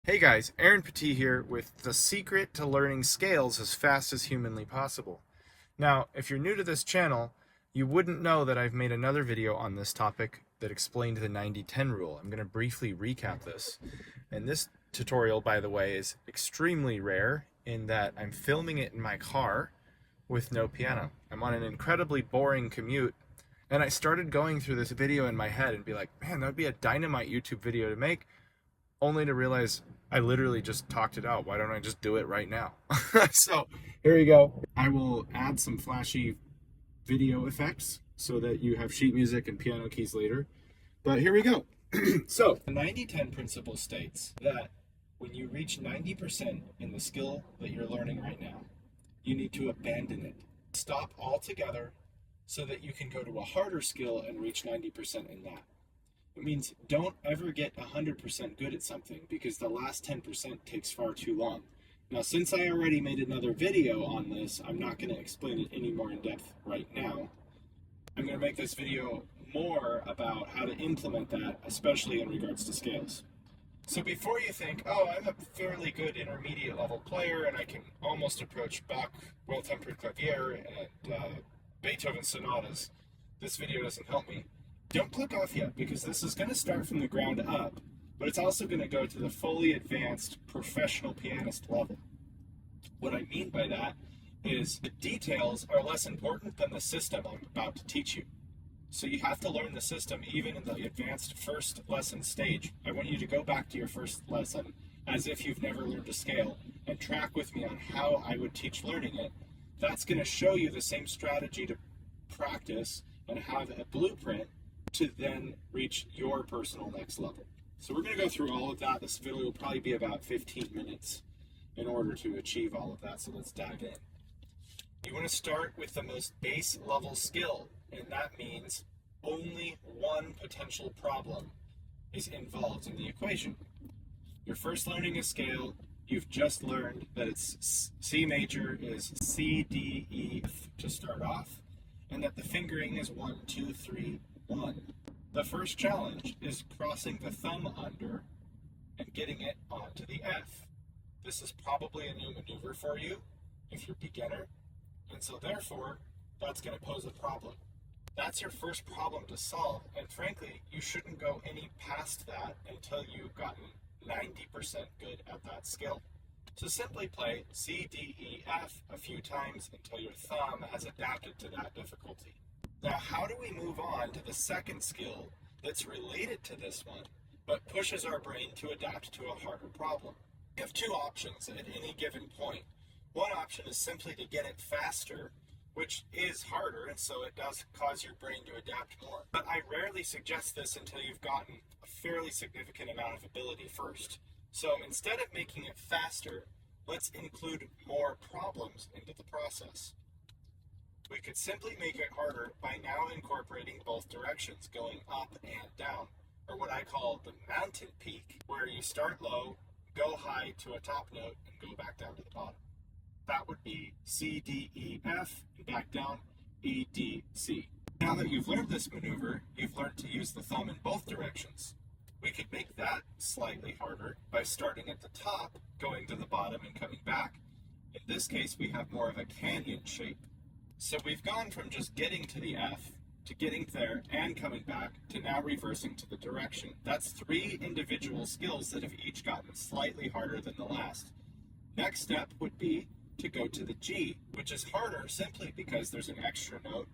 Hey guys, Petit here with the secret to learning scales as fast as humanly possible. Now, if you're new to this channel, you wouldn't know that I've made another video on this topic that explained the 90-10 rule. I'm going to briefly recap this. And this tutorial, by the way, is extremely rare in that I'm filming it in my car with no piano. I'm on an incredibly boring commute, and I started going through this video in my head and be like, man, that would be a dynamite YouTube video to make, only to realize I literally just talked it out. Why don't I just do it right now? So here you go. I will add some flashy video effects so that you have sheet music and piano keys later. But here we go. So the 90-10 principle states that when you reach 90% in the skill that you're learning right now, you need to abandon it. Stop altogether so that you can go to a harder skill and reach 90% in that. It means don't ever get 100% good at something because the last 10% takes far too long. Now, since I already made another video on this, I'm not going to explain it any more in depth right now. I'm going to make this video more about how to implement that, especially in regards to scales. So before you think, oh, I'm a fairly good intermediate level player and I can almost approach Bach, well-tempered clavier, and Beethoven sonatas, this video doesn't help me. Don't click off yet, because this is going to start from the ground up, but it's also going to go to the fully advanced professional pianist level. What I mean by that is the details are less important than the system I'm about to teach you. So you have to learn the system even in the advanced first lesson stage. I want you to go back to your first lesson as if you've never learned a scale and track with me on how I would teach learning it. That's going to show you the same strategy to practice and have a blueprint to then reach your personal next level. So we're going to go through all of that. This video will probably be about 15 minutes in order to achieve all of that. So let's dive in. You want to start with the most base level skill, and that means only one potential problem is involved in the equation. You're first learning a scale. You've just learned that it's C major is C, D, E, F to start off, and that the fingering is 1, 2, 3, 1. The first challenge is crossing the thumb under and getting it onto the F. This is probably a new maneuver for you if you're beginner, and so therefore that's going to pose a problem. That's your first problem to solve, and frankly you shouldn't go any past that until you've gotten 90% good at that skill. So simply play C, D, E, F a few times until your thumb has adapted to that difficulty. Now, how do we move on to the second skill that's related to this one, but pushes our brain to adapt to a harder problem? We have two options at any given point. One option is simply to get it faster, which is harder, and so it does cause your brain to adapt more. But I rarely suggest this until you've gotten a fairly significant amount of ability first. So instead of making it faster, let's include more problems into the process. We could simply make it harder by now incorporating both directions, going up and down, or what I call the mountain peak, where you start low, go high to a top note, and go back down to the bottom. That would be C, D, E, F, and back down, E, D, C. Now that you've learned this maneuver, you've learned to use the thumb in both directions. We could make that slightly harder by starting at the top, going to the bottom, and coming back. In this case, we have more of a canyon shape. So we've gone from just getting to the F, to getting there and coming back, to now reversing to the direction. That's 3 individual skills that have each gotten slightly harder than the last. Next step would be to go to the G, which is harder simply because there's an extra note,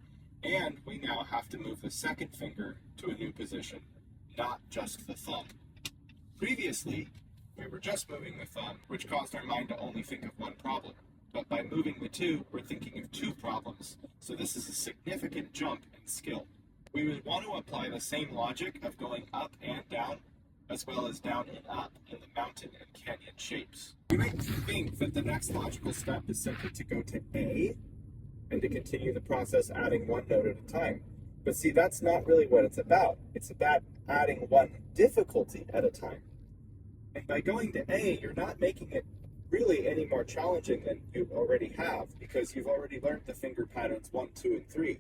and we now have to move the second finger to a new position, not just the thumb. Previously, we were just moving the thumb, which caused our mind to only think of one problem. But by moving the 2, we're thinking of 2 problems, so this is a significant jump in skill. We would want to apply the same logic of going up and down, as well as down and up in the mountain and canyon shapes. You might think that the next logical step is simply to go to A, and to continue the process adding one note at a time. But see, that's not really what it's about. It's about adding one difficulty at a time. And by going to A, you're not making it really any more challenging than you already have, because you've already learned the finger patterns 1, 2, and 3,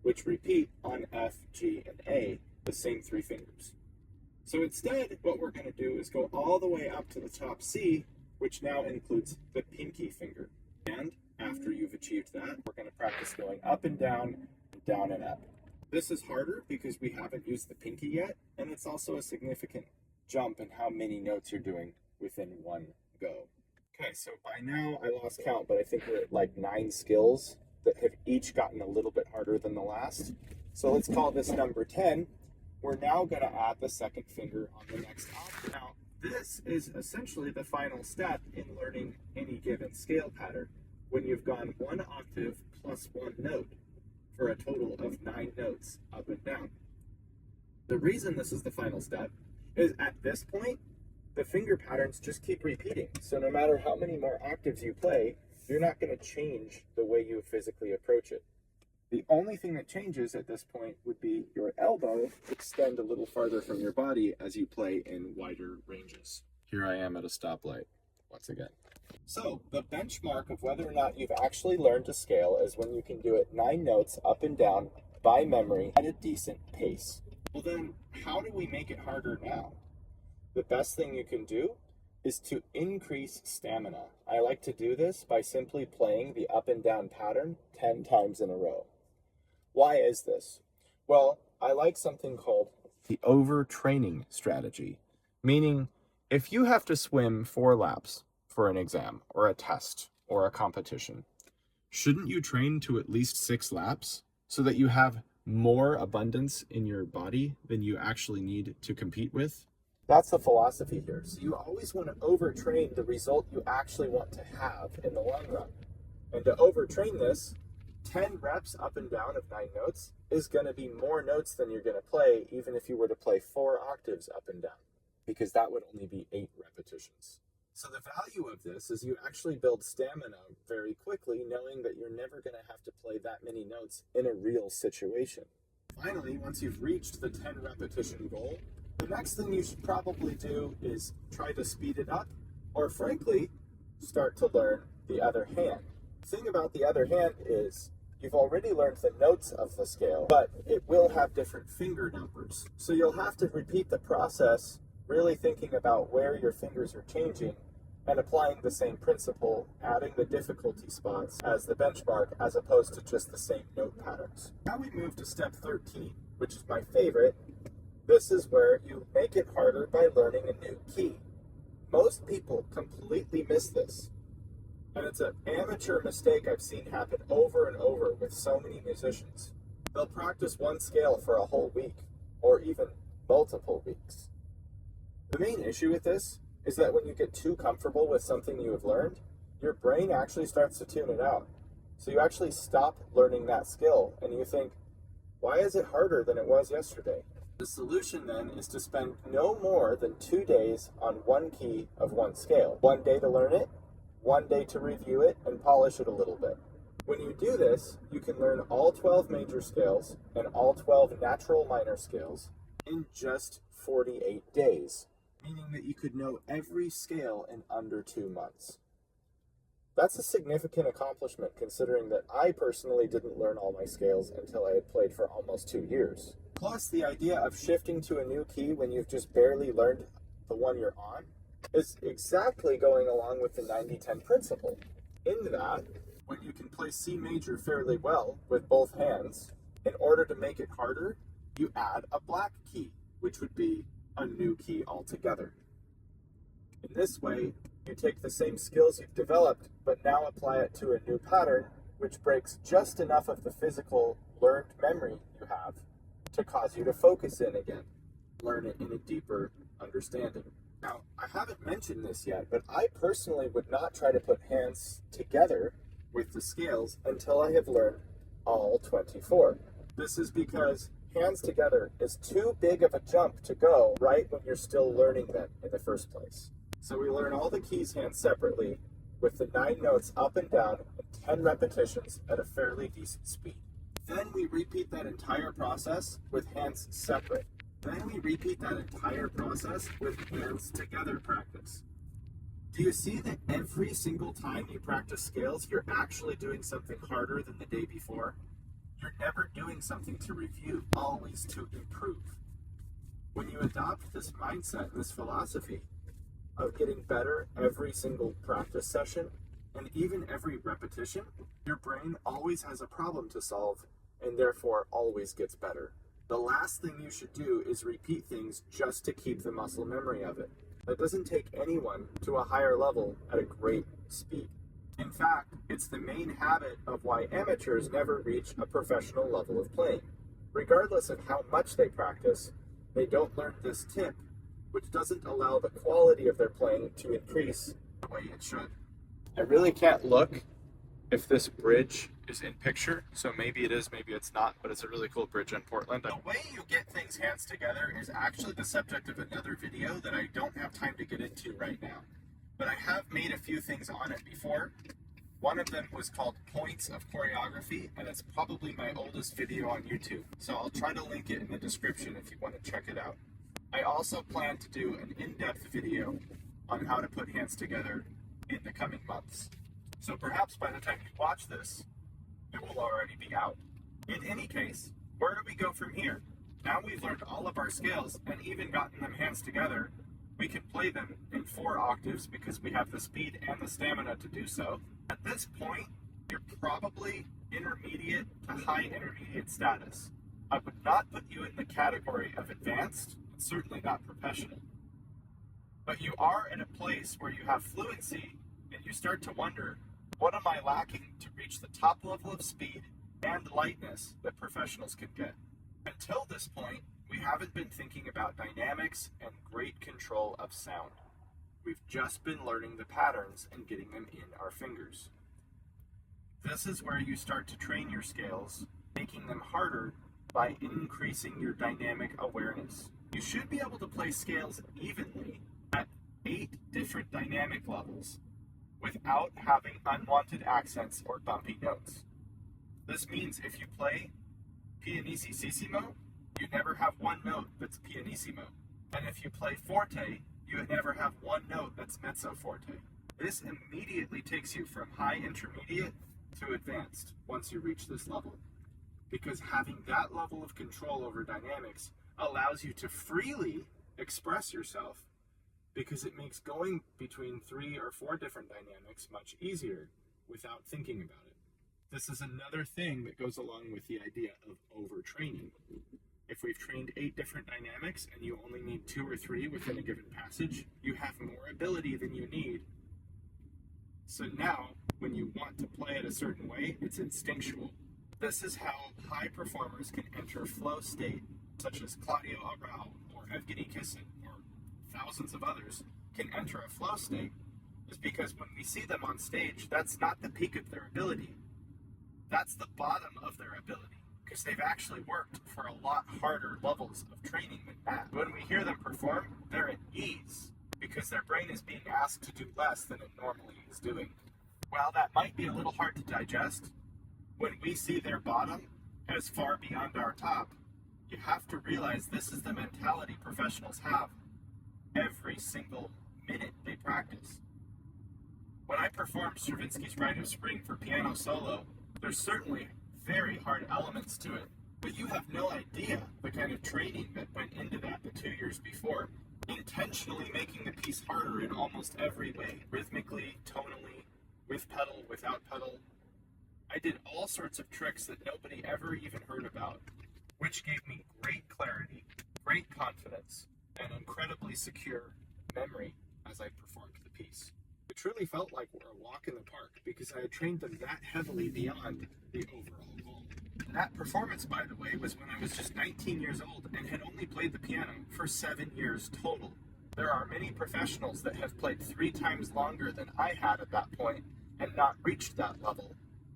which repeat on F, G, and A, the same 3 fingers. So instead, what we're going to do is go all the way up to the top C, which now includes the pinky finger. And after you've achieved that, we're going to practice going up and down and up. This is harder because we haven't used the pinky yet, and it's also a significant jump in how many notes you're doing within one go. Okay, so by now I lost count, but I think we're at like 9 skills that have each gotten a little bit harder than the last. So let's call this number 10. We're now going to add the second finger on the next octave. Now, this is essentially the final step in learning any given scale pattern, when you've gone 1 octave plus 1 note for a total of 9 notes up and down. The reason this is the final step is at this point, the finger patterns just keep repeating. So no matter how many more octaves you play, you're not going to change the way you physically approach it. The only thing that changes at this point would be your elbow extend a little farther from your body as you play in wider ranges. Here I am at a stoplight once again. So the benchmark of whether or not you've actually learned to scale is when you can do it 9 notes up and down by memory at a decent pace. Well then, how do we make it harder now? The best thing you can do is to increase stamina. I like to do this by simply playing the up and down pattern 10 times in a row. Why is this? Well, I like something called the overtraining strategy, meaning if you have to swim 4 laps for an exam or a test or a competition, shouldn't you train to at least 6 laps so that you have more abundance in your body than you actually need to compete with? That's the philosophy here. So you always want to overtrain the result you actually want to have in the long run. And to overtrain this, 10 reps up and down of 9 notes is going to be more notes than you're going to play, even if you were to play 4 octaves up and down, because that would only be 8 repetitions. So the value of this is you actually build stamina very quickly, knowing that you're never going to have to play that many notes in a real situation. Finally, once you've reached the 10 repetition goal, the next thing you should probably do is try to speed it up, or frankly, start to learn the other hand. The thing about the other hand is you've already learned the notes of the scale, but it will have different finger numbers. So you'll have to repeat the process, really thinking about where your fingers are changing and applying the same principle, adding the difficulty spots as the benchmark as opposed to just the same note patterns. Now we move to step 13, which is my favorite. This is where you make it harder by learning a new key. Most people completely miss this, and it's an amateur mistake I've seen happen over and over with so many musicians. They'll practice one scale for a whole week, or even multiple weeks. The main issue with this is that when you get too comfortable with something you have learned, your brain actually starts to tune it out. So you actually stop learning that skill, and you think, why is it harder than it was yesterday? The solution then is to spend no more than 2 days on one key of one scale. 1 day to learn it, 1 day to review it and polish it a little bit. When you do this, you can learn all 12 major scales and all 12 natural minor scales in just 48 days, meaning that you could know every scale in under 2 months. That's a significant accomplishment considering that I personally didn't learn all my scales until I had played for almost 2 years. Plus, the idea of shifting to a new key when you've just barely learned the one you're on is exactly going along with the 90-10 principle. In that, when you can play C major fairly well with both hands, in order to make it harder, you add a black key, which would be a new key altogether. In this way, you take the same skills you've developed, but now apply it to a new pattern, which breaks just enough of the physical learned memory you have to cause you to focus in again, learn it in a deeper understanding. Now, I haven't mentioned this yet, but I personally would not try to put hands together with the scales until I have learned all 24. This is because hands together is too big of a jump to go right when you're still learning them in the first place. So we learn all the keys hands separately with the 9 notes up and down in 10 repetitions at a fairly decent speed. Then we repeat that entire process with hands separate. Then we repeat that entire process with hands together practice. Do you see that every single time you practice scales, you're actually doing something harder than the day before? You're never doing something to review, always to improve. When you adopt this mindset, this philosophy of getting better every single practice session and even every repetition, your brain always has a problem to solve and therefore always gets better. The last thing you should do is repeat things just to keep the muscle memory of it. That doesn't take anyone to a higher level at a great speed. In fact, it's the main habit of why amateurs never reach a professional level of playing. Regardless of how much they practice, they don't learn this tip, which doesn't allow the quality of their playing to increase the way it should. I really can't look if this bridge is in picture, so maybe it is, maybe it's not, but it's a really cool bridge in Portland. The way you get things hands together is actually the subject of another video that I don't have time to get into right now. But I have made a few things on it before. One of them was called Points of Choreography, and it's probably my oldest video on YouTube. So I'll try to link it in the description if you want to check it out. I also plan to do an in-depth video on how to put hands together in the coming months. So perhaps by the time you watch this, it will already be out. In any case, where do we go from here? Now we've learned all of our scales and even gotten them hands together. We can play them in 4 octaves because we have the speed and the stamina to do so. At this point, you're probably intermediate to high intermediate status. I would not put you in the category of advanced, and certainly not professional. But you are in a place where you have fluency and you start to wonder, what am I lacking to reach the top level of speed and lightness that professionals can get? Until this point, we haven't been thinking about dynamics and great control of sound. We've just been learning the patterns and getting them in our fingers. This is where you start to train your scales, making them harder by increasing your dynamic awareness. You should be able to play scales evenly at 8 different dynamic levels without having unwanted accents or bumpy notes. This means if you play pianissimo, you never have one note that's pianissimo. And if you play forte, you would never have one note that's mezzo forte. This immediately takes you from high intermediate to advanced once you reach this level. Because having that level of control over dynamics allows you to freely express yourself, because it makes going between 3 or 4 different dynamics much easier without thinking about it. This is another thing that goes along with the idea of overtraining. If we've trained 8 different dynamics and you only need 2 or 3 within a given passage, you have more ability than you need. So now, when you want to play it a certain way, it's instinctual. This is how high performers can enter flow state, such as Claudio Arrau or Evgeny Kissin or thousands of others can enter a flow state, is because when we see them on stage, that's not the peak of their ability. That's the bottom of their ability, because they've actually worked for a lot harder levels of training than that. When we hear them perform, they're at ease, because their brain is being asked to do less than it normally is doing. While that might be a little hard to digest, when we see their bottom as far beyond our top, you have to realize this is the mentality professionals have every single minute they practice. When I performed Stravinsky's Rite of Spring for piano solo, there's certainly very hard elements to it, but you have no idea the kind of training that went into that the 2 years before, intentionally making the piece harder in almost every way, rhythmically, tonally, with pedal, without pedal. I did all sorts of tricks that nobody ever even heard about, which gave me great clarity, great confidence, and incredibly secure memory as I performed the piece. It truly felt like a walk in the park because I had trained them that heavily beyond the overall goal. And that performance, by the way, was when I was just 19 years old and had only played the piano for 7 years total. There are many professionals that have played 3 times longer than I had at that point and not reached that level,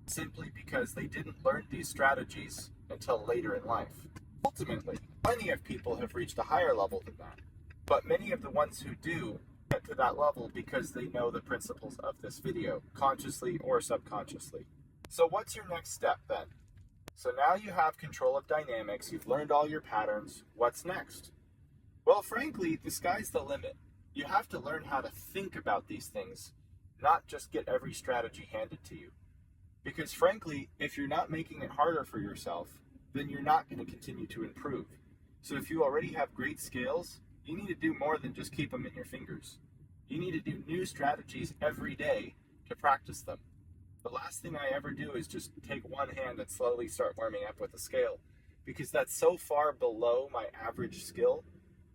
simply because they didn't learn these strategies until later in life. Ultimately, plenty of people have reached a higher level than that, but many of the ones who do get to that level because they know the principles of this video, consciously or subconsciously. So what's your next step then? So now you have control of dynamics, you've learned all your patterns, what's next? Well, frankly, the sky's the limit. You have to learn how to think about these things, not just get every strategy handed to you. Because frankly, if you're not making it harder for yourself, then you're not going to continue to improve. So if you already have great scales, you need to do more than just keep them in your fingers. You need to do new strategies every day to practice them. The last thing I ever do is just take one hand and slowly start warming up with a scale, because that's so far below my average skill,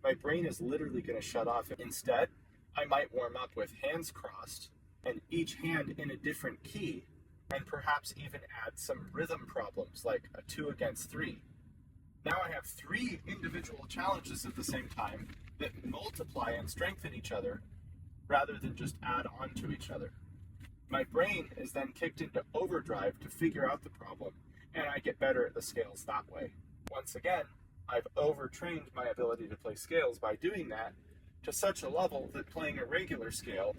my brain is literally going to shut off. Instead, I might warm up with hands crossed and each hand in a different key, and perhaps even add some rhythm problems like a 2 against 3. Now I have 3 individual challenges at the same time that multiply and strengthen each other rather than just add on to each other. My brain is then kicked into overdrive to figure out the problem, and I get better at the scales that way. Once again, I've overtrained my ability to play scales by doing that to such a level that playing a regular scale,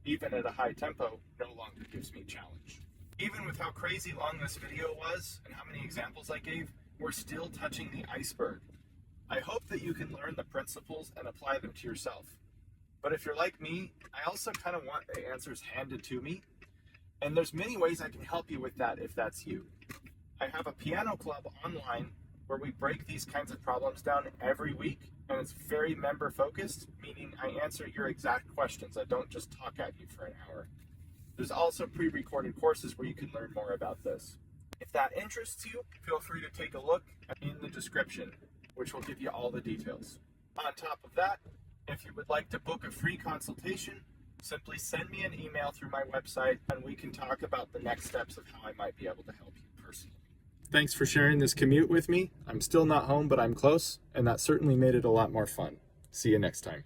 even at a high tempo, no longer gives me a challenge. Even with how crazy long this video was and how many examples I gave, we're still touching the iceberg. I hope that you can learn the principles and apply them to yourself. But if you're like me, I also kind of want the answers handed to me. And there's many ways I can help you with that if that's you. I have a piano club online where we break these kinds of problems down every week, and it's very member focused, meaning I answer your exact questions. I don't just talk at you for an hour. There's also pre-recorded courses where you can learn more about this. If that interests you, feel free to take a look in the description, which will give you all the details. On top of that, if you would like to book a free consultation, simply send me an email through my website and we can talk about the next steps of how I might be able to help you personally. Thanks for sharing this commute with me. I'm still not home, but I'm close, and that certainly made it a lot more fun. See you next time.